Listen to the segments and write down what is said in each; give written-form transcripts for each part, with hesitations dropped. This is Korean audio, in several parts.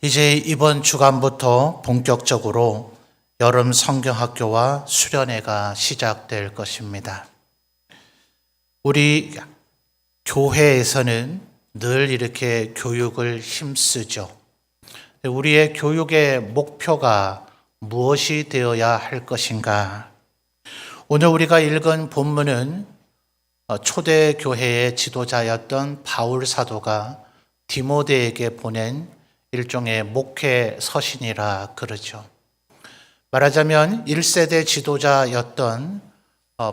이제 이번 주간부터 본격적으로 여름 성경학교와 수련회가 시작될 것입니다. 우리 교회에서는 늘 이렇게 교육을 힘쓰죠. 우리의 교육의 목표가 무엇이 되어야 할 것인가? 오늘 우리가 읽은 본문은 초대 교회의 지도자였던 바울 사도가 디모데에게 보낸 일종의 목회 서신이라 그러죠. 말하자면 1세대 지도자였던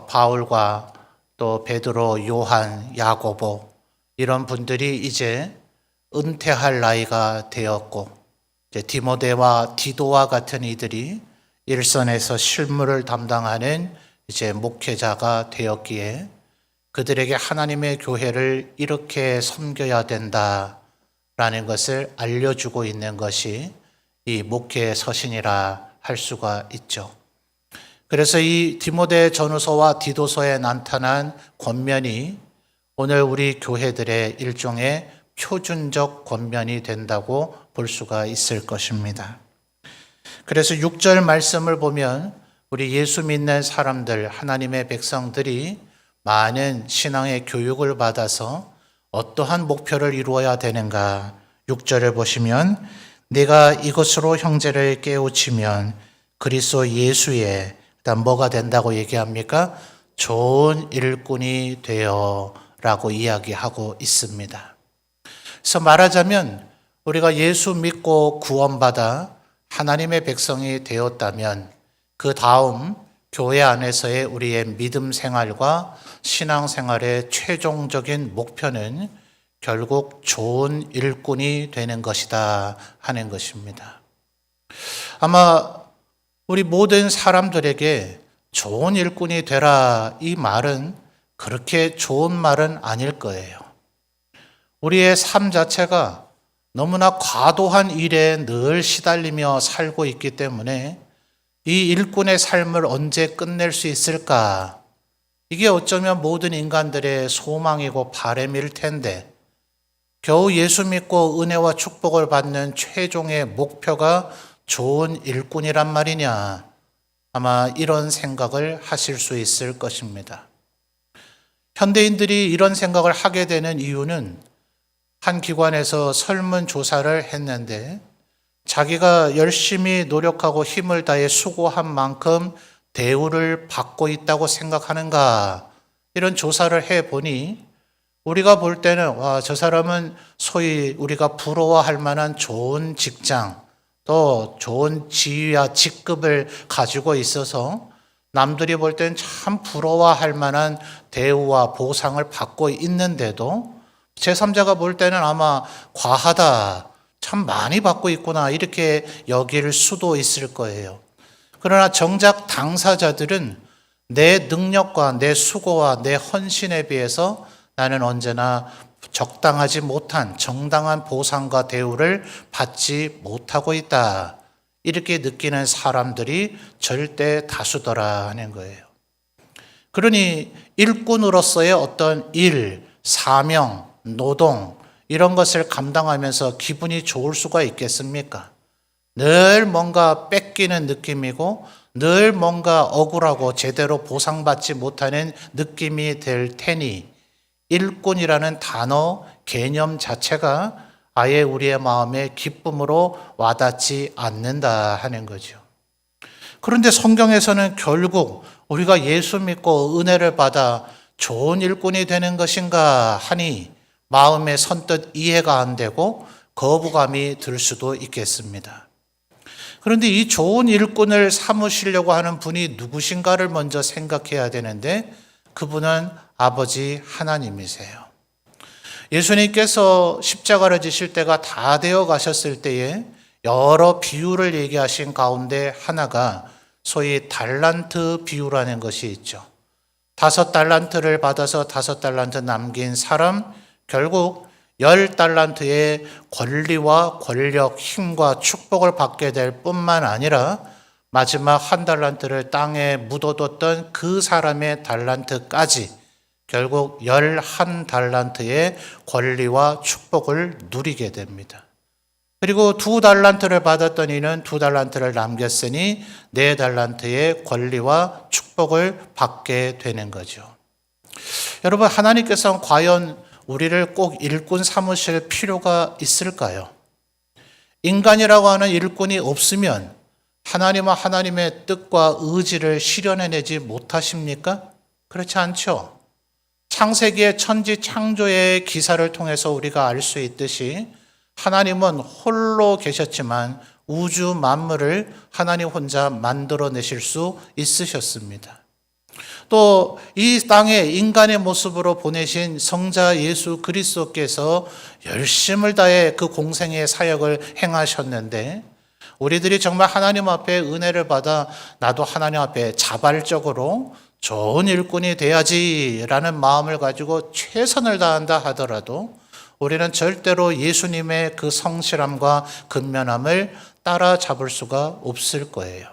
바울과 또 베드로, 요한, 야고보 이런 분들이 이제 은퇴할 나이가 되었고 이제 디모데와 디도와 같은 이들이 일선에서 실무를 담당하는 이제 목회자가 되었기에 그들에게 하나님의 교회를 이렇게 섬겨야 된다라는 것을 알려주고 있는 것이 이 목회 서신이라 할 수가 있죠. 그래서 이 디모데 전후서와 디도서에 나타난 권면이 오늘 우리 교회들의 일종의 표준적 권면이 된다고 볼 수가 있을 것입니다. 그래서 6절 말씀을 보면 우리 예수 믿는 사람들, 하나님의 백성들이 많은 신앙의 교육을 받아서 어떠한 목표를 이루어야 되는가? 6절을 보시면 내가 이것으로 형제를 깨우치면 그리스도 예수의 일단 뭐가 된다고 얘기합니까? 좋은 일꾼이 되어 라고 이야기하고 있습니다. 그래서 말하자면 우리가 예수 믿고 구원받아 하나님의 백성이 되었다면 그 다음 교회 안에서의 우리의 믿음 생활과 신앙 생활의 최종적인 목표는 결국 좋은 일꾼이 되는 것이다 하는 것입니다. 아마 우리 모든 사람들에게 좋은 일꾼이 되라 이 말은 그렇게 좋은 말은 아닐 거예요. 우리의 삶 자체가 너무나 과도한 일에 늘 시달리며 살고 있기 때문에 이 일꾼의 삶을 언제 끝낼 수 있을까? 이게 어쩌면 모든 인간들의 소망이고 바람일 텐데 겨우 예수 믿고 은혜와 축복을 받는 최종의 목표가 좋은 일꾼이란 말이냐? 아마 이런 생각을 하실 수 있을 것입니다. 현대인들이 이런 생각을 하게 되는 이유는 한 기관에서 설문조사를 했는데 자기가 열심히 노력하고 힘을 다해 수고한 만큼 대우를 받고 있다고 생각하는가? 이런 조사를 해보니 우리가 볼 때는 저 사람은 소위 우리가 부러워할 만한 좋은 직장 또 좋은 지위와 직급을 가지고 있어서 남들이 볼 때는 참 부러워할 만한 대우와 보상을 받고 있는데도 제3자가 볼 때는 아마 과하다, 참 많이 받고 있구나 이렇게 여길 수도 있을 거예요. 그러나 정작 당사자들은 내 능력과 내 수고와 내 헌신에 비해서 나는 언제나 적당하지 못한 정당한 보상과 대우를 받지 못하고 있다. 이렇게 느끼는 사람들이 절대 다수더라 하는 거예요. 그러니 일꾼으로서의 어떤 일, 사명, 노동 이런 것을 감당하면서 기분이 좋을 수가 있겠습니까? 늘 뭔가 뺏기는 느낌이고 늘 뭔가 억울하고 제대로 보상받지 못하는 느낌이 될 테니 일꾼이라는 단어, 개념 자체가 아예 우리의 마음에 기쁨으로 와닿지 않는다 하는 거죠. 그런데 성경에서는 결국 우리가 예수 믿고 은혜를 받아 좋은 일꾼이 되는 것인가 하니 마음에 선뜻 이해가 안 되고 거부감이 들 수도 있겠습니다. 그런데 이 좋은 일꾼을 삼으시려고 하는 분이 누구신가를 먼저 생각해야 되는데 그분은 아버지 하나님이세요. 예수님께서 십자가를 지실 때가 다 되어 가셨을 때에 여러 비유를 얘기하신 가운데 하나가 소위 달란트 비유라는 것이 있죠. 5달란트를 받아서 5달란트 남긴 사람, 결국 10달란트의 권리와 권력, 힘과 축복을 받게 될 뿐만 아니라 마지막 1달란트를 땅에 묻어뒀던 그 사람의 달란트까지 결국 11달란트의 권리와 축복을 누리게 됩니다. 그리고 2달란트를 받았던 이는 2달란트를 남겼으니 4달란트의 권리와 축복을 받게 되는 거죠. 여러분, 하나님께서는 과연 우리를 꼭 일꾼 삼으실 필요가 있을까요? 인간이라고 하는 일꾼이 없으면 하나님은 하나님의 뜻과 의지를 실현해내지 못하십니까? 그렇지 않죠. 창세기의 천지 창조의 기사를 통해서 우리가 알 수 있듯이 하나님은 홀로 계셨지만 우주 만물을 하나님 혼자 만들어내실 수 있으셨습니다. 또 이 땅에 인간의 모습으로 보내신 성자 예수 그리스도께서 열심을 다해 그 공생의 사역을 행하셨는데 우리들이 정말 하나님 앞에 은혜를 받아 나도 하나님 앞에 자발적으로 좋은 일꾼이 돼야지라는 마음을 가지고 최선을 다한다 하더라도 우리는 절대로 예수님의 그 성실함과 근면함을 따라잡을 수가 없을 거예요.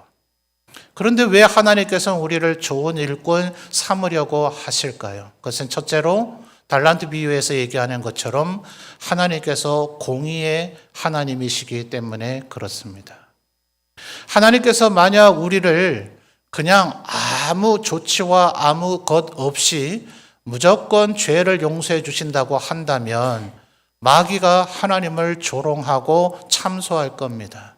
그런데 왜 하나님께서는 우리를 좋은 일꾼 삼으려고 하실까요? 그것은 첫째로 달란트 비유에서 얘기하는 것처럼 하나님께서 공의의 하나님이시기 때문에 그렇습니다. 하나님께서 만약 우리를 그냥 아무 조치와 아무 것 없이 무조건 죄를 용서해 주신다고 한다면 마귀가 하나님을 조롱하고 참소할 겁니다.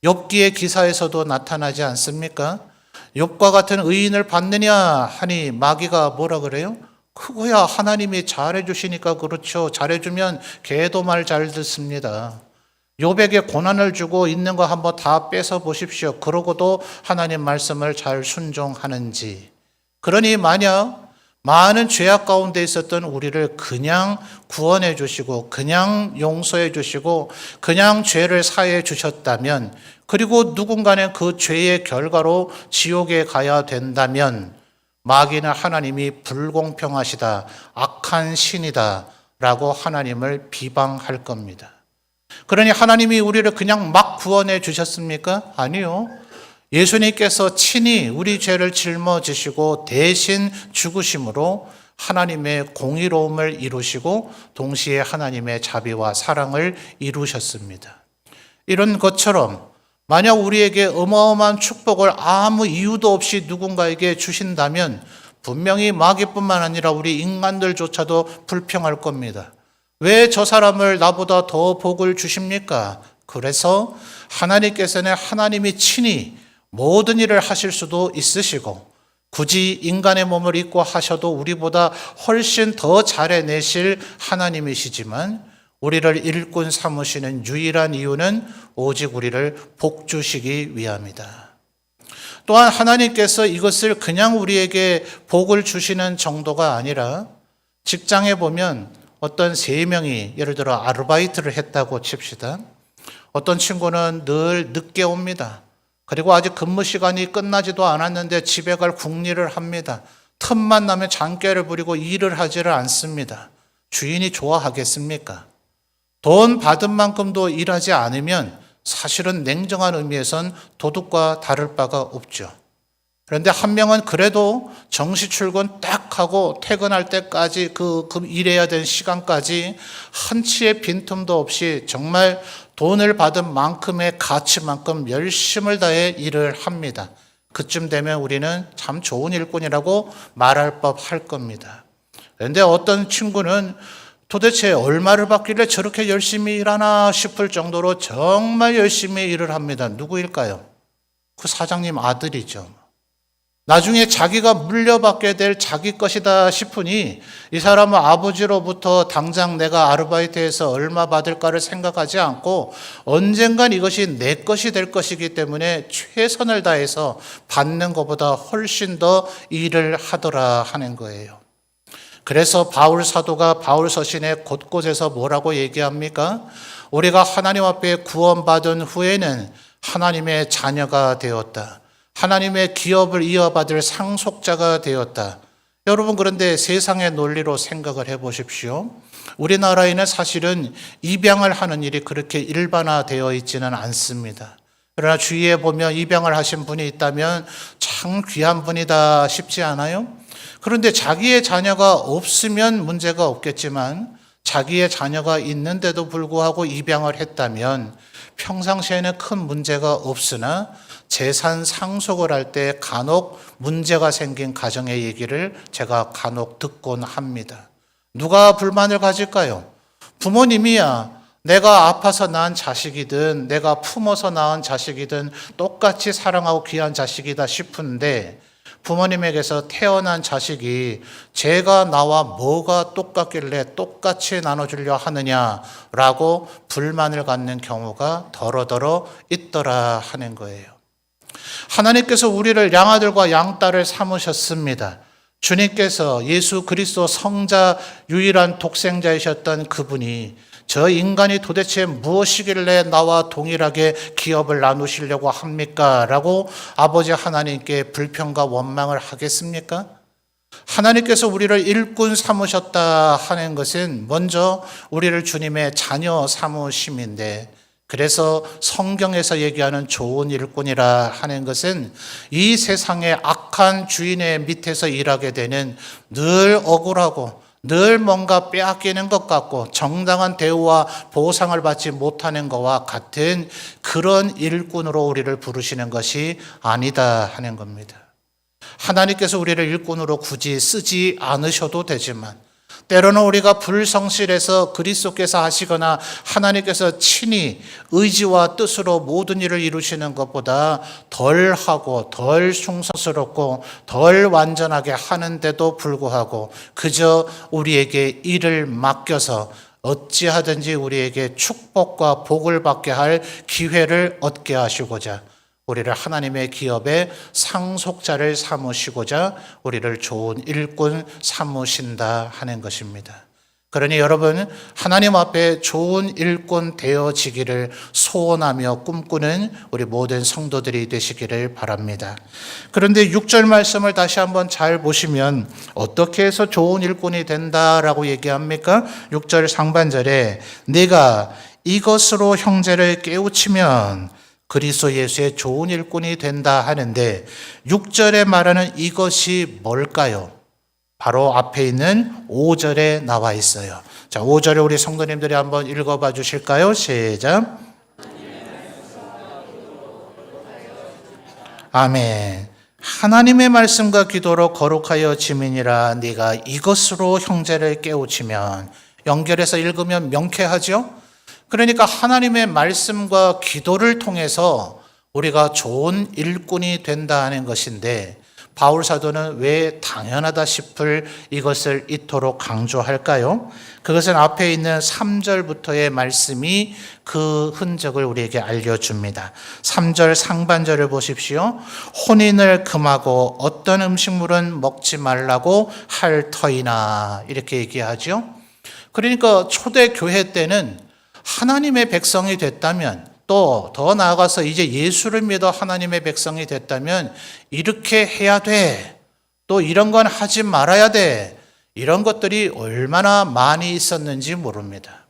욥기의 기사에서도 나타나지 않습니까? 욥과 같은 의인을 받느냐 하니 마귀가 뭐라 그래요? 그거야 하나님이 잘해 주시니까 그렇죠. 잘해 주면 개도 말 잘 듣습니다. 욥에게 고난을 주고 있는 거 한번 다 뺏어 보십시오. 그러고도 하나님 말씀을 잘 순종하는지. 그러니 만약 많은 죄악 가운데 있었던 우리를 그냥 구원해 주시고 그냥 용서해 주시고 그냥 죄를 사해 주셨다면 그리고 누군가는 그 죄의 결과로 지옥에 가야 된다면 마귀는 하나님이 불공평하시다, 악한 신이다 라고 하나님을 비방할 겁니다. 그러니 하나님이 우리를 그냥 막 구원해 주셨습니까? 아니요. 예수님께서 친히 우리 죄를 짊어지시고 대신 죽으심으로 하나님의 공의로움을 이루시고 동시에 하나님의 자비와 사랑을 이루셨습니다. 이런 것처럼 만약 우리에게 어마어마한 축복을 아무 이유도 없이 누군가에게 주신다면 분명히 마귀뿐만 아니라 우리 인간들조차도 불평할 겁니다. 왜 저 사람을 나보다 더 복을 주십니까? 그래서 하나님께서는 하나님이 친히 모든 일을 하실 수도 있으시고 굳이 인간의 몸을 입고 하셔도 우리보다 훨씬 더 잘해내실 하나님이시지만 우리를 일꾼 삼으시는 유일한 이유는 오직 우리를 복주시기 위함이다. 또한 하나님께서 이것을 그냥 우리에게 복을 주시는 정도가 아니라 직장에 보면 어떤 3명이 예를 들어 아르바이트를 했다고 칩시다. 어떤 친구는 늘 늦게 옵니다. 그리고 아직 근무 시간이 끝나지도 않았는데 집에 갈 궁리를 합니다. 틈만 나면 장깨를 부리고 일을 하지를 않습니다. 주인이 좋아하겠습니까? 돈 받은 만큼도 일하지 않으면 사실은 냉정한 의미에선 도둑과 다를 바가 없죠. 그런데 한 명은 그래도 정시 출근 딱 하고 퇴근할 때까지 그 일해야 되는 시간까지 한치의 빈틈도 없이 정말 돈을 받은 만큼의 가치만큼 열심을 다해 일을 합니다. 그쯤 되면 우리는 참 좋은 일꾼이라고 말할 법할 겁니다. 그런데 어떤 친구는 도대체 얼마를 받길래 저렇게 열심히 일하나 싶을 정도로 정말 열심히 일을 합니다. 누구일까요? 그 사장님 아들이죠. 나중에 자기가 물려받게 될 자기 것이다 싶으니 이 사람은 아버지로부터 당장 내가 아르바이트해서 얼마 받을까를 생각하지 않고 언젠간 이것이 내 것이 될 것이기 때문에 최선을 다해서 받는 것보다 훨씬 더 일을 하더라 하는 거예요. 그래서 바울 사도가 바울 서신에 곳곳에서 뭐라고 얘기합니까? 우리가 하나님 앞에 구원받은 후에는 하나님의 자녀가 되었다. 하나님의 기업을 이어받을 상속자가 되었다. 여러분, 그런데 세상의 논리로 생각을 해보십시오. 우리나라에는 사실은 입양을 하는 일이 그렇게 일반화되어 있지는 않습니다. 그러나 주위에 보면 입양을 하신 분이 있다면 참 귀한 분이다 싶지 않아요? 그런데 자기의 자녀가 없으면 문제가 없겠지만 자기의 자녀가 있는데도 불구하고 입양을 했다면 평상시에는 큰 문제가 없으나 재산 상속을 할 때 간혹 문제가 생긴 가정의 얘기를 제가 간혹 듣곤 합니다. 누가 불만을 가질까요? 부모님이야. 내가 아파서 낳은 자식이든 내가 품어서 낳은 자식이든 똑같이 사랑하고 귀한 자식이다 싶은데 부모님에게서 태어난 자식이 제가 나와 뭐가 똑같길래 똑같이 나눠주려 하느냐라고 불만을 갖는 경우가 더러더러 있더라 하는 거예요. 하나님께서 우리를 양아들과 양딸을 삼으셨습니다. 주님께서 예수 그리스도 성자 유일한 독생자이셨던 그분이 저 인간이 도대체 무엇이길래 나와 동일하게 기업을 나누시려고 합니까? 라고 아버지 하나님께 불평과 원망을 하겠습니까? 하나님께서 우리를 일꾼 삼으셨다 하는 것은 먼저 우리를 주님의 자녀 삼으심인데, 그래서 성경에서 얘기하는 좋은 일꾼이라 하는 것은 이 세상의 악한 주인의 밑에서 일하게 되는 늘 억울하고 늘 뭔가 빼앗기는 것 같고 정당한 대우와 보상을 받지 못하는 것과 같은 그런 일꾼으로 우리를 부르시는 것이 아니다 하는 겁니다. 하나님께서 우리를 일꾼으로 굳이 쓰지 않으셔도 되지만 때로는 우리가 불성실해서 그리스도께서 하시거나 하나님께서 친히 의지와 뜻으로 모든 일을 이루시는 것보다 덜하고 덜 충성스럽고 덜 완전하게 하는데도 불구하고 그저 우리에게 일을 맡겨서 어찌하든지 우리에게 축복과 복을 받게 할 기회를 얻게 하시고자 우리를 하나님의 기업의 상속자를 삼으시고자 우리를 좋은 일꾼 삼으신다 하는 것입니다. 그러니 여러분, 하나님 앞에 좋은 일꾼 되어지기를 소원하며 꿈꾸는 우리 모든 성도들이 되시기를 바랍니다. 그런데 6절 말씀을 다시 한번 잘 보시면 어떻게 해서 좋은 일꾼이 된다라고 얘기합니까? 6절 상반절에 네가 이것으로 형제를 깨우치면 그리스도 예수의 좋은 일꾼이 된다 하는데 6절에 말하는 이것이 뭘까요? 바로 앞에 있는 5절에 나와 있어요. 자, 5절에 우리 성도님들이 한번 읽어봐 주실까요? 시작. 아멘. 하나님의 말씀과 기도로 거룩하여 지민이라 네가 이것으로 형제를 깨우치면, 연결해서 읽으면 명쾌하죠? 그러니까 하나님의 말씀과 기도를 통해서 우리가 좋은 일꾼이 된다 하는 것인데, 바울 사도는 왜 당연하다 싶을 이것을 이토록 강조할까요? 그것은 앞에 있는 3절부터의 말씀이 그 흔적을 우리에게 알려줍니다. 3절 상반절을 보십시오. 혼인을 금하고 어떤 음식물은 먹지 말라고 할 터이나, 이렇게 얘기하죠. 그러니까 초대교회 때는 하나님의 백성이 됐다면, 또 더 나아가서 이제 예수를 믿어 하나님의 백성이 됐다면 이렇게 해야 돼, 또 이런 건 하지 말아야 돼, 이런 것들이 얼마나 많이 있었는지 모릅니다.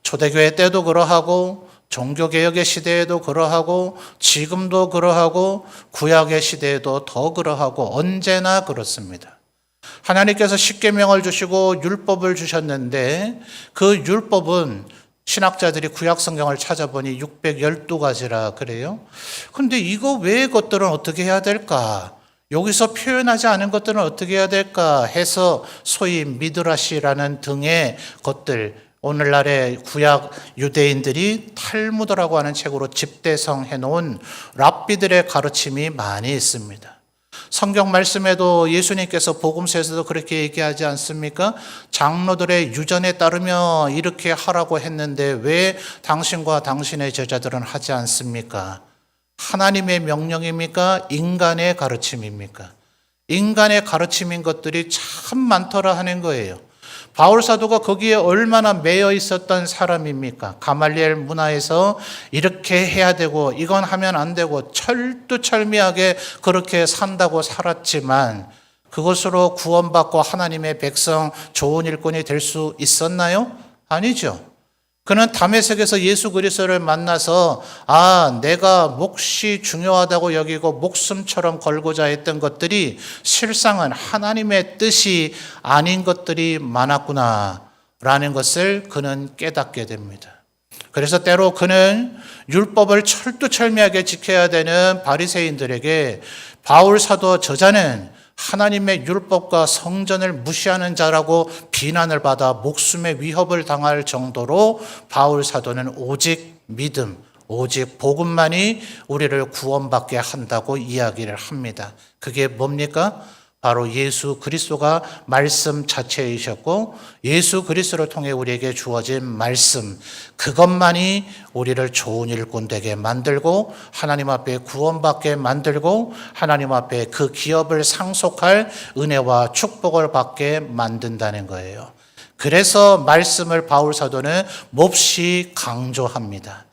초대교회 때도 그러하고 종교개혁의 시대에도 그러하고 지금도 그러하고 구약의 시대에도 더 그러하고 언제나 그렇습니다. 하나님께서 십계명을 주시고 율법을 주셨는데 그 율법은 신학자들이 구약 성경을 찾아보니 612가지라 그래요. 그런데 이거 외의 것들은 어떻게 해야 될까? 여기서 표현하지 않은 것들은 어떻게 해야 될까 해서 소위 미드라시라는 등의 것들, 오늘날의 구약 유대인들이 탈무드라고 하는 책으로 집대성 해놓은 랍비들의 가르침이 많이 있습니다. 성경 말씀에도 예수님께서 복음서에서도 그렇게 얘기하지 않습니까? 장로들의 유전에 따르며 이렇게 하라고 했는데 왜 당신과 당신의 제자들은 하지 않습니까? 하나님의 명령입니까? 인간의 가르침입니까? 인간의 가르침인 것들이 참 많더라 하는 거예요. 바울 사도가 거기에 얼마나 매여 있었던 사람입니까? 가말리엘 문화에서 이렇게 해야 되고 이건 하면 안 되고 철두철미하게 그렇게 산다고 살았지만 그것으로 구원받고 하나님의 백성 좋은 일꾼이 될 수 있었나요? 아니죠. 그는 다메섹에서 예수 그리스도를 만나서 내가 몫이 중요하다고 여기고 목숨처럼 걸고자 했던 것들이 실상은 하나님의 뜻이 아닌 것들이 많았구나 라는 것을 그는 깨닫게 됩니다. 그래서 때로 그는 율법을 철두철미하게 지켜야 되는 바리새인들에게 바울 사도 저자는 하나님의 율법과 성전을 무시하는 자라고 비난을 받아 목숨의 위협을 당할 정도로 바울 사도는 오직 믿음, 오직 복음만이 우리를 구원받게 한다고 이야기를 합니다. 그게 뭡니까? 바로 예수 그리스도가 말씀 자체이셨고 예수 그리스도를 통해 우리에게 주어진 말씀, 그것만이 우리를 좋은 일꾼 되게 만들고 하나님 앞에 구원받게 만들고 하나님 앞에 그 기업을 상속할 은혜와 축복을 받게 만든다는 거예요. 그래서 말씀을 바울 사도는 몹시 강조합니다.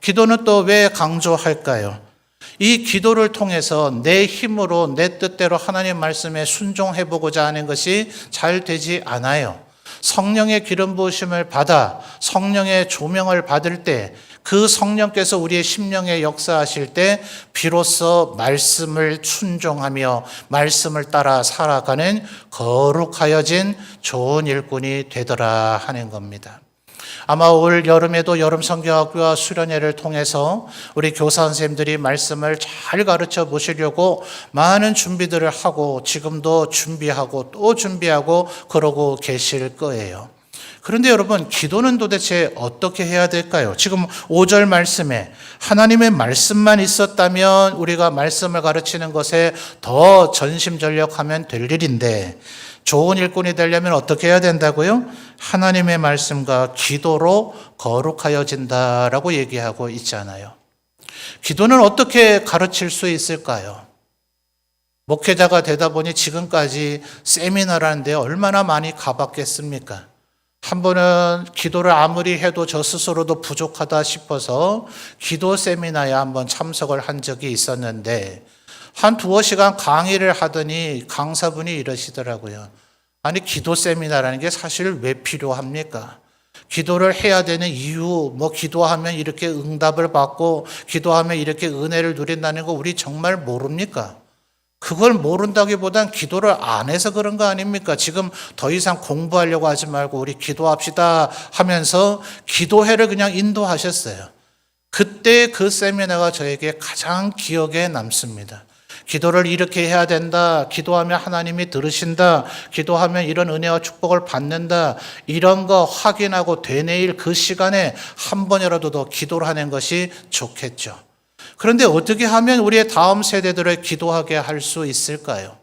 기도는 또 왜 강조할까요? 이 기도를 통해서 내 힘으로 내 뜻대로 하나님 말씀에 순종해 보고자 하는 것이 잘 되지 않아요. 성령의 기름 부으심을 받아 성령의 조명을 받을 때 그 성령께서 우리의 심령에 역사하실 때 비로소 말씀을 순종하며 말씀을 따라 살아가는 거룩하여진 좋은 일꾼이 되더라 하는 겁니다. 아마 올 여름에도 여름 성경학교와 수련회를 통해서 우리 교사 선생님들이 말씀을 잘 가르쳐 보시려고 많은 준비들을 하고 지금도 준비하고 또 준비하고 그러고 계실 거예요. 그런데 여러분, 기도는 도대체 어떻게 해야 될까요? 지금 5절 말씀에 하나님의 말씀만 있었다면 우리가 말씀을 가르치는 것에 더 전심전력하면 될 일인데 좋은 일꾼이 되려면 어떻게 해야 된다고요? 하나님의 말씀과 기도로 거룩하여진다라고 얘기하고 있잖아요. 기도는 어떻게 가르칠 수 있을까요? 목회자가 되다 보니 지금까지 세미나라는 데 얼마나 많이 가봤겠습니까? 한 번은 기도를 아무리 해도 저 스스로도 부족하다 싶어서 기도 세미나에 한번 참석을 한 적이 있었는데 한 두어 시간 강의를 하더니 강사분이 이러시더라고요. 아니, 기도 세미나라는 게 사실 왜 필요합니까? 기도를 해야 되는 이유, 기도하면 이렇게 응답을 받고 기도하면 이렇게 은혜를 누린다는 거 우리 정말 모릅니까? 그걸 모른다기보단 기도를 안 해서 그런 거 아닙니까? 지금 더 이상 공부하려고 하지 말고 우리 기도합시다 하면서 기도회를 그냥 인도하셨어요. 그때 그 세미나가 저에게 가장 기억에 남습니다. 기도를 이렇게 해야 된다. 기도하면 하나님이 들으신다. 기도하면 이런 은혜와 축복을 받는다. 이런 거 확인하고 되뇌일 그 시간에 한 번이라도 더 기도를 하는 것이 좋겠죠. 그런데 어떻게 하면 우리의 다음 세대들을 기도하게 할 수 있을까요?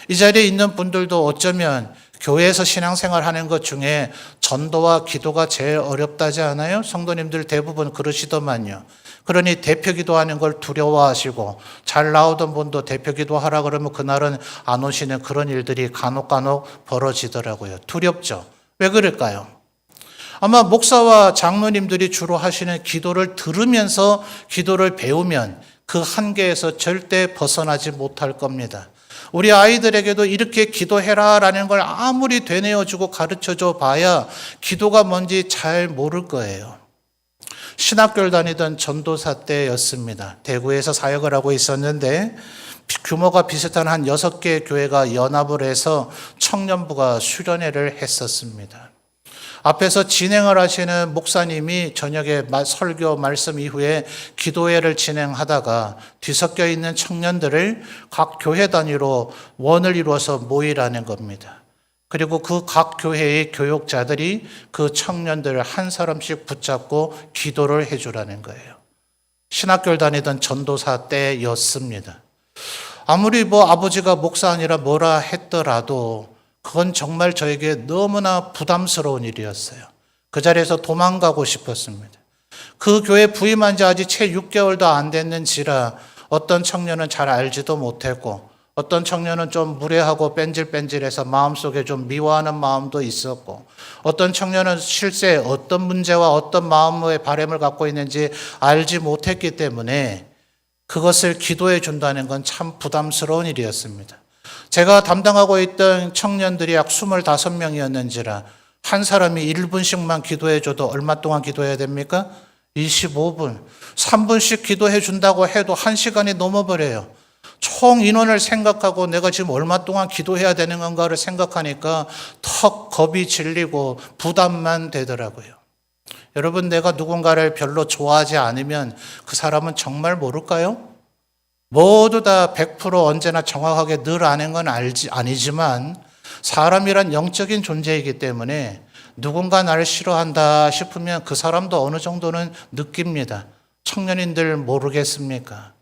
이 자리에 있는 분들도 어쩌면 교회에서 신앙생활 하는 것 중에 전도와 기도가 제일 어렵다지 않아요? 성도님들 대부분 그러시더만요. 그러니 대표 기도하는 걸 두려워하시고 잘 나오던 분도 대표 기도하라 그러면 그날은 안 오시는 그런 일들이 간혹 벌어지더라고요. 두렵죠. 왜 그럴까요? 아마 목사와 장로님들이 주로 하시는 기도를 들으면서 기도를 배우면 그 한계에서 절대 벗어나지 못할 겁니다. 우리 아이들에게도 이렇게 기도해라라는 걸 아무리 되뇌어주고 가르쳐줘 봐야 기도가 뭔지 잘 모를 거예요. 신학교를 다니던 전도사 때였습니다. 대구에서 사역을 하고 있었는데 규모가 비슷한 한 6개 교회가 연합을 해서 청년부가 수련회를 했었습니다. 앞에서 진행을 하시는 목사님이 저녁에 설교 말씀 이후에 기도회를 진행하다가 뒤섞여 있는 청년들을 각 교회 단위로 원을 이루어서 모이라는 겁니다. 그리고 그 각 교회의 교육자들이 그 청년들을 한 사람씩 붙잡고 기도를 해주라는 거예요. 신학교를 다니던 전도사 때였습니다. 아무리 아버지가 목사 아니라 뭐라 했더라도 그건 정말 저에게 너무나 부담스러운 일이었어요. 그 자리에서 도망가고 싶었습니다. 그 교회 부임한 지 아직 채 6개월도 안 됐는지라 어떤 청년은 잘 알지도 못했고 어떤 청년은 좀 무례하고 뺀질뺀질해서 마음속에 좀 미워하는 마음도 있었고 어떤 청년은 실제 어떤 문제와 어떤 마음의 바람을 갖고 있는지 알지 못했기 때문에 그것을 기도해 준다는 건 참 부담스러운 일이었습니다. 제가 담당하고 있던 청년들이 약 25명이었는지라 한 사람이 1분씩만 기도해 줘도 얼마 동안 기도해야 됩니까? 25분. 3분씩 기도해 준다고 해도 1시간이 넘어버려요. 총 인원을 생각하고 내가 지금 얼마 동안 기도해야 되는 건가를 생각하니까 턱 겁이 질리고 부담만 되더라고요. 여러분, 내가 누군가를 별로 좋아하지 않으면 그 사람은 정말 모를까요? 모두 다 100% 언제나 정확하게 늘 아는 건 아니지만 사람이란 영적인 존재이기 때문에 누군가 나를 싫어한다 싶으면 그 사람도 어느 정도는 느낍니다. 청년인들 모르겠습니까?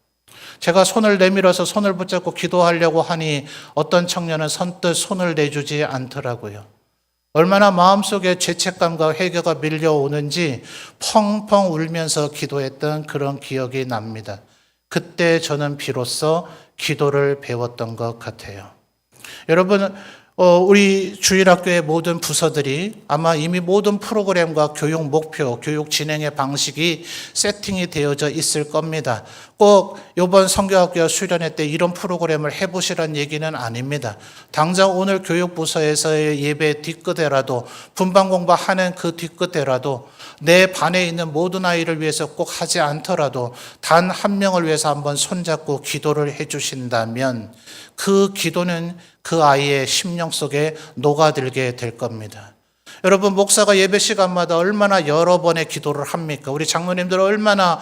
제가 손을 내밀어서 손을 붙잡고 기도하려고 하니 어떤 청년은 선뜻 손을 내주지 않더라고요. 얼마나 마음속에 죄책감과 회개가 밀려오는지 펑펑 울면서 기도했던 그런 기억이 납니다. 그때 저는 비로소 기도를 배웠던 것 같아요. 여러분, 우리 주일학교의 모든 부서들이 아마 이미 모든 프로그램과 교육 목표, 교육 진행의 방식이 세팅이 되어져 있을 겁니다. 꼭 이번 성경학교 수련회 때 이런 프로그램을 해보시란 얘기는 아닙니다. 당장 오늘 교육부서에서의 예배 뒤끝에라도 분반 공부하는 그 뒤끝에라도 내 반에 있는 모든 아이를 위해서 꼭 하지 않더라도 단 한 명을 위해서 한번 손잡고 기도를 해주신다면 그 기도는 그 아이의 심령 속에 녹아들게 될 겁니다. 여러분, 목사가 예배 시간마다 얼마나 여러 번의 기도를 합니까? 우리 장로님들 얼마나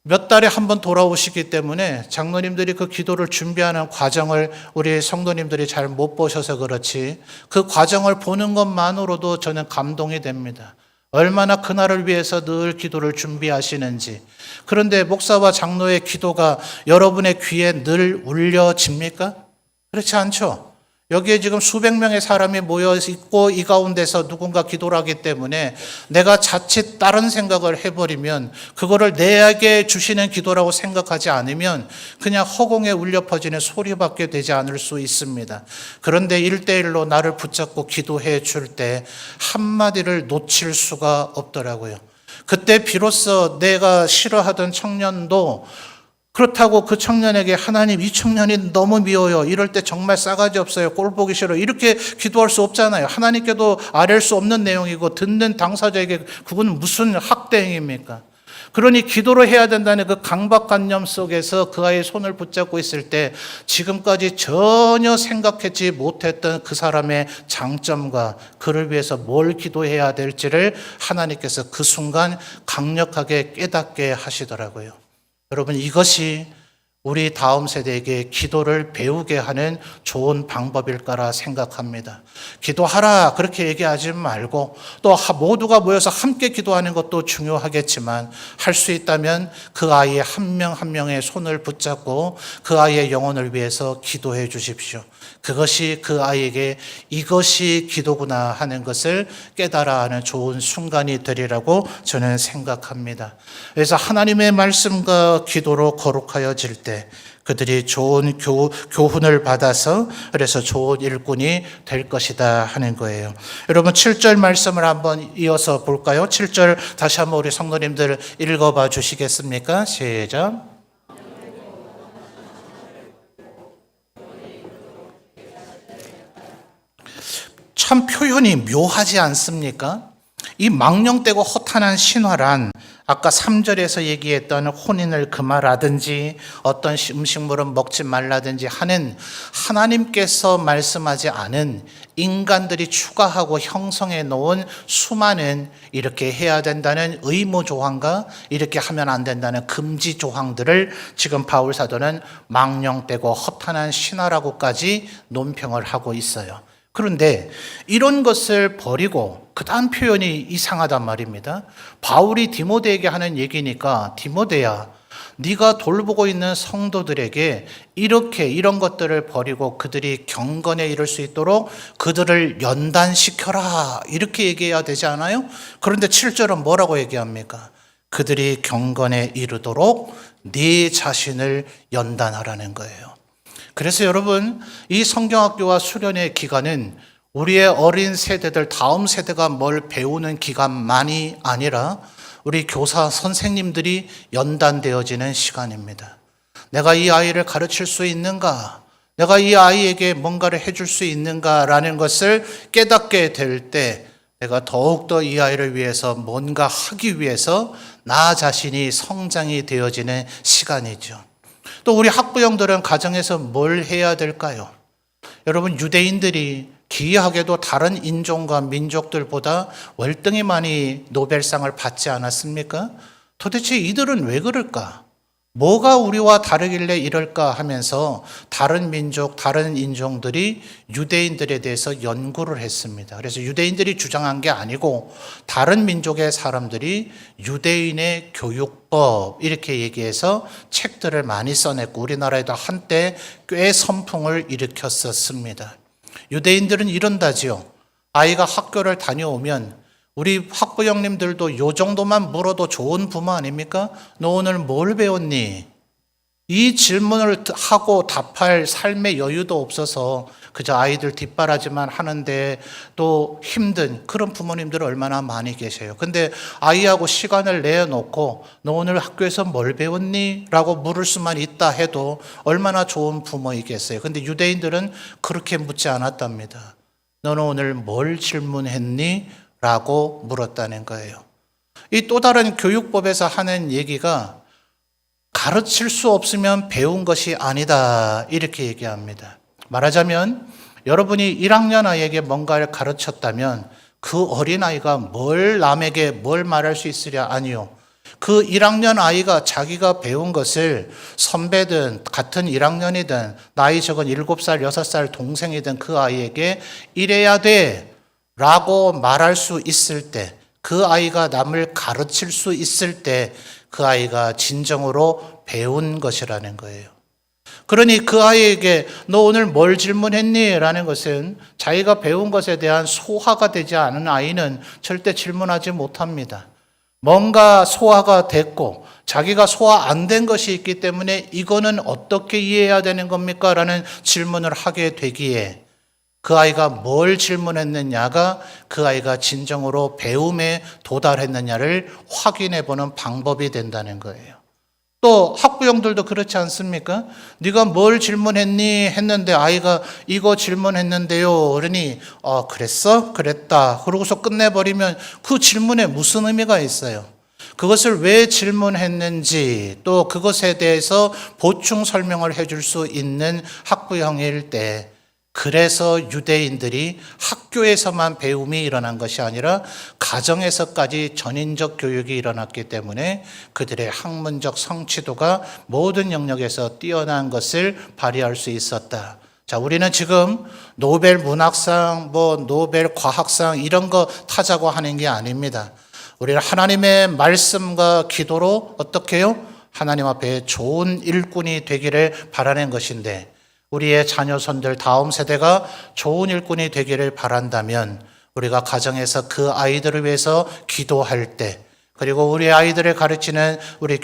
몇 달에 한 번 돌아오시기 때문에 장로님들이 그 기도를 준비하는 과정을 우리 성도님들이 잘 못 보셔서 그렇지 그 과정을 보는 것만으로도 저는 감동이 됩니다. 얼마나 그날을 위해서 늘 기도를 준비하시는지. 그런데 목사와 장로의 기도가 여러분의 귀에 늘 울려집니까? 그렇지 않죠? 여기에 지금 수백 명의 사람이 모여 있고 이 가운데서 누군가 기도를 하기 때문에 내가 자칫 다른 생각을 해버리면 그거를 내게 주시는 기도라고 생각하지 않으면 그냥 허공에 울려 퍼지는 소리밖에 되지 않을 수 있습니다. 그런데 1대1로 나를 붙잡고 기도해 줄 때 한마디를 놓칠 수가 없더라고요. 그때 비로소 내가 싫어하던 청년도 그렇다고 그 청년에게 하나님 이 청년이 너무 미워요. 이럴 때 정말 싸가지 없어요. 꼴 보기 싫어. 이렇게 기도할 수 없잖아요. 하나님께도 아뢰 수 없는 내용이고 듣는 당사자에게 그건 무슨 학대 행위입니까? 그러니 기도를 해야 된다는 그 강박관념 속에서 그 아이의 손을 붙잡고 있을 때 지금까지 전혀 생각하지 못했던 그 사람의 장점과 그를 위해서 뭘 기도해야 될지를 하나님께서 그 순간 강력하게 깨닫게 하시더라고요. 여러분, 이것이 우리 다음 세대에게 기도를 배우게 하는 좋은 방법일까라 생각합니다. 기도하라 그렇게 얘기하지 말고 또 모두가 모여서 함께 기도하는 것도 중요하겠지만 할 수 있다면 그 아이의 한 명 한 명의 손을 붙잡고 그 아이의 영혼을 위해서 기도해 주십시오. 그것이 그 아이에게 이것이 기도구나 하는 것을 깨달아 하는 좋은 순간이 되리라고 저는 생각합니다. 그래서 하나님의 말씀과 기도로 거룩하여질 때 그들이 좋은 교훈을 받아서 그래서 좋은 일꾼이 될 것이다 하는 거예요. 여러분 7절 말씀을 한번 이어서 볼까요? 7절 다시 한번 우리 성도님들 읽어봐 주시겠습니까? 시작. 참 표현이 묘하지 않습니까? 이 망령되고 허탄한 신화란 아까 3절에서 얘기했던 혼인을 금하라든지 어떤 음식물은 먹지 말라든지 하는 하나님께서 말씀하지 않은 인간들이 추가하고 형성해 놓은 수많은 이렇게 해야 된다는 의무 조항과 이렇게 하면 안 된다는 금지 조항들을 지금 바울 사도는 망령되고 허탄한 신화라고까지 논평을 하고 있어요. 그런데 이런 것을 버리고 그 다음 표현이 이상하단 말입니다. 바울이 디모데에게 하는 얘기니까 디모데야 네가 돌보고 있는 성도들에게 이런 것들을 버리고 그들이 경건에 이를 수 있도록 그들을 연단시켜라 이렇게 얘기해야 되지 않아요? 그런데 7절은 뭐라고 얘기합니까? 그들이 경건에 이르도록 네 자신을 연단하라는 거예요. 그래서 여러분 이 성경학교와 수련의 기간은 우리의 어린 세대들 다음 세대가 뭘 배우는 기간만이 아니라 우리 교사 선생님들이 연단되어지는 시간입니다. 내가 이 아이를 가르칠 수 있는가? 내가 이 아이에게 뭔가를 해줄 수 있는가라는 것을 깨닫게 될 때 내가 더욱더 이 아이를 위해서 뭔가 하기 위해서 나 자신이 성장이 되어지는 시간이죠. 또 우리 학부형들은 가정에서 뭘 해야 될까요? 여러분, 유대인들이 기이하게도 다른 인종과 민족들보다 월등히 많이 노벨상을 받지 않았습니까? 도대체 이들은 왜 그럴까? 뭐가 우리와 다르길래 이럴까 하면서 다른 민족, 다른 인종들이 유대인들에 대해서 연구를 했습니다. 그래서 유대인들이 주장한 게 아니고 다른 민족의 사람들이 유대인의 교육법 이렇게 얘기해서 책들을 많이 써냈고 우리나라에도 한때 꽤 선풍을 일으켰었습니다. 유대인들은 이런다지요. 아이가 학교를 다녀오면 우리 학부형님들도 요 정도만 물어도 좋은 부모 아닙니까? 너 오늘 뭘 배웠니? 이 질문을 하고 답할 삶의 여유도 없어서 그저 아이들 뒷바라지만 하는데 또 힘든 그런 부모님들 얼마나 많이 계세요. 근데 아이하고 시간을 내놓고 너 오늘 학교에서 뭘 배웠니? 라고 물을 수만 있다 해도 얼마나 좋은 부모이겠어요. 근데 유대인들은 그렇게 묻지 않았답니다. 너는 오늘 뭘 질문했니? 라고 물었다는 거예요. 이 또 다른 교육법에서 하는 얘기가 가르칠 수 없으면 배운 것이 아니다 이렇게 얘기합니다. 말하자면 여러분이 1학년 아이에게 뭔가를 가르쳤다면 그 어린아이가 남에게 뭘 말할 수 있으랴? 아니요. 그 1학년 아이가 자기가 배운 것을 선배든 같은 1학년이든 나이 적은 7살, 6살 동생이든 그 아이에게 이래야 돼 라고 말할 수 있을 때, 그 아이가 남을 가르칠 수 있을 때 그 아이가 진정으로 배운 것이라는 거예요. 그러니 그 아이에게 너 오늘 뭘 질문했니? 라는 것은 자기가 배운 것에 대한 소화가 되지 않은 아이는 절대 질문하지 못합니다. 뭔가 소화가 됐고 자기가 소화 안 된 것이 있기 때문에 이거는 어떻게 이해해야 되는 겁니까? 라는 질문을 하게 되기에 그 아이가 뭘 질문했느냐가 그 아이가 진정으로 배움에 도달했느냐를 확인해 보는 방법이 된다는 거예요. 또 학부형들도 그렇지 않습니까? 네가 뭘 질문했니? 했는데 아이가 이거 질문했는데요. 그러니 그랬어? 그랬다. 그러고서 끝내버리면 그 질문에 무슨 의미가 있어요? 그것을 왜 질문했는지 또 그것에 대해서 보충 설명을 해줄 수 있는 학부형일 때 그래서 유대인들이 학교에서만 배움이 일어난 것이 아니라 가정에서까지 전인적 교육이 일어났기 때문에 그들의 학문적 성취도가 모든 영역에서 뛰어난 것을 발휘할 수 있었다. 자, 우리는 지금 노벨 문학상, 노벨 과학상 이런 거 타자고 하는 게 아닙니다. 우리는 하나님의 말씀과 기도로 어떻게 해요? 하나님 앞에 좋은 일꾼이 되기를 바라는 것인데 우리의 자녀손들 다음 세대가 좋은 일꾼이 되기를 바란다면 우리가 가정에서 그 아이들을 위해서 기도할 때 그리고 우리 아이들을 가르치는 우리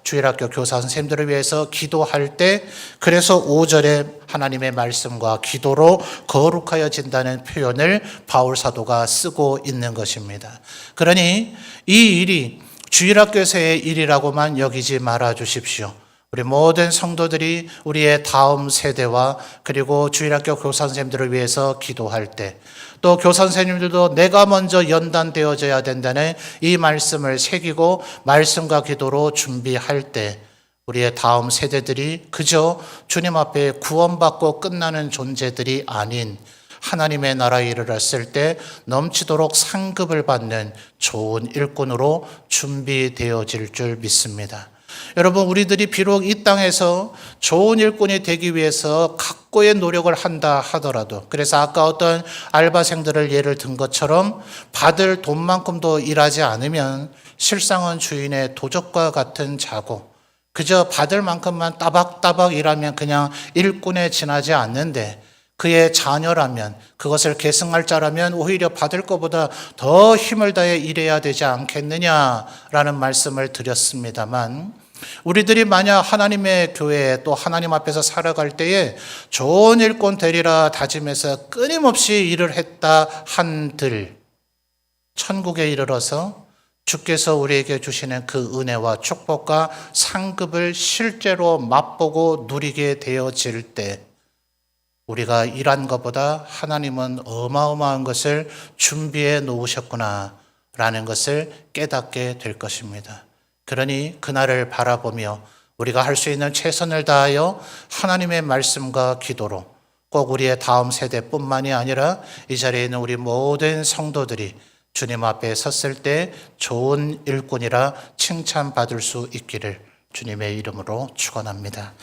주일학교 교사 선생님들을 위해서 기도할 때 그래서 5절에 하나님의 말씀과 기도로 거룩하여진다는 표현을 바울 사도가 쓰고 있는 것입니다. 그러니 이 일이 주일학교에서의 일이라고만 여기지 말아 주십시오. 우리 모든 성도들이 우리의 다음 세대와 그리고 주일학교 교사 선생님들을 위해서 기도할 때 또 교사 선생님들도 내가 먼저 연단되어져야 된다는 이 말씀을 새기고 말씀과 기도로 준비할 때 우리의 다음 세대들이 그저 주님 앞에 구원받고 끝나는 존재들이 아닌 하나님의 나라에 이르렀을 때 넘치도록 상급을 받는 좋은 일꾼으로 준비되어질 줄 믿습니다. 여러분, 우리들이 비록 이 땅에서 좋은 일꾼이 되기 위해서 각고의 노력을 한다 하더라도 그래서 아까 어떤 알바생들을 예를 든 것처럼 받을 돈만큼도 일하지 않으면 실상은 주인의 도적과 같은 자고 그저 받을 만큼만 따박따박 일하면 그냥 일꾼에 지나지 않는데 그의 자녀라면 그것을 계승할 자라면 오히려 받을 것보다 더 힘을 다해 일해야 되지 않겠느냐라는 말씀을 드렸습니다만 우리들이 만약 하나님의 교회에 또 하나님 앞에서 살아갈 때에 좋은 일꾼 되리라 다짐해서 끊임없이 일을 했다 한들 천국에 이르러서 주께서 우리에게 주시는 그 은혜와 축복과 상급을 실제로 맛보고 누리게 되어질 때 우리가 일한 것보다 하나님은 어마어마한 것을 준비해 놓으셨구나 라는 것을 깨닫게 될 것입니다. 그러니 그날을 바라보며 우리가 할 수 있는 최선을 다하여 하나님의 말씀과 기도로 꼭 우리의 다음 세대뿐만이 아니라 이 자리에 있는 우리 모든 성도들이 주님 앞에 섰을 때 좋은 일꾼이라 칭찬받을 수 있기를 주님의 이름으로 축원합니다.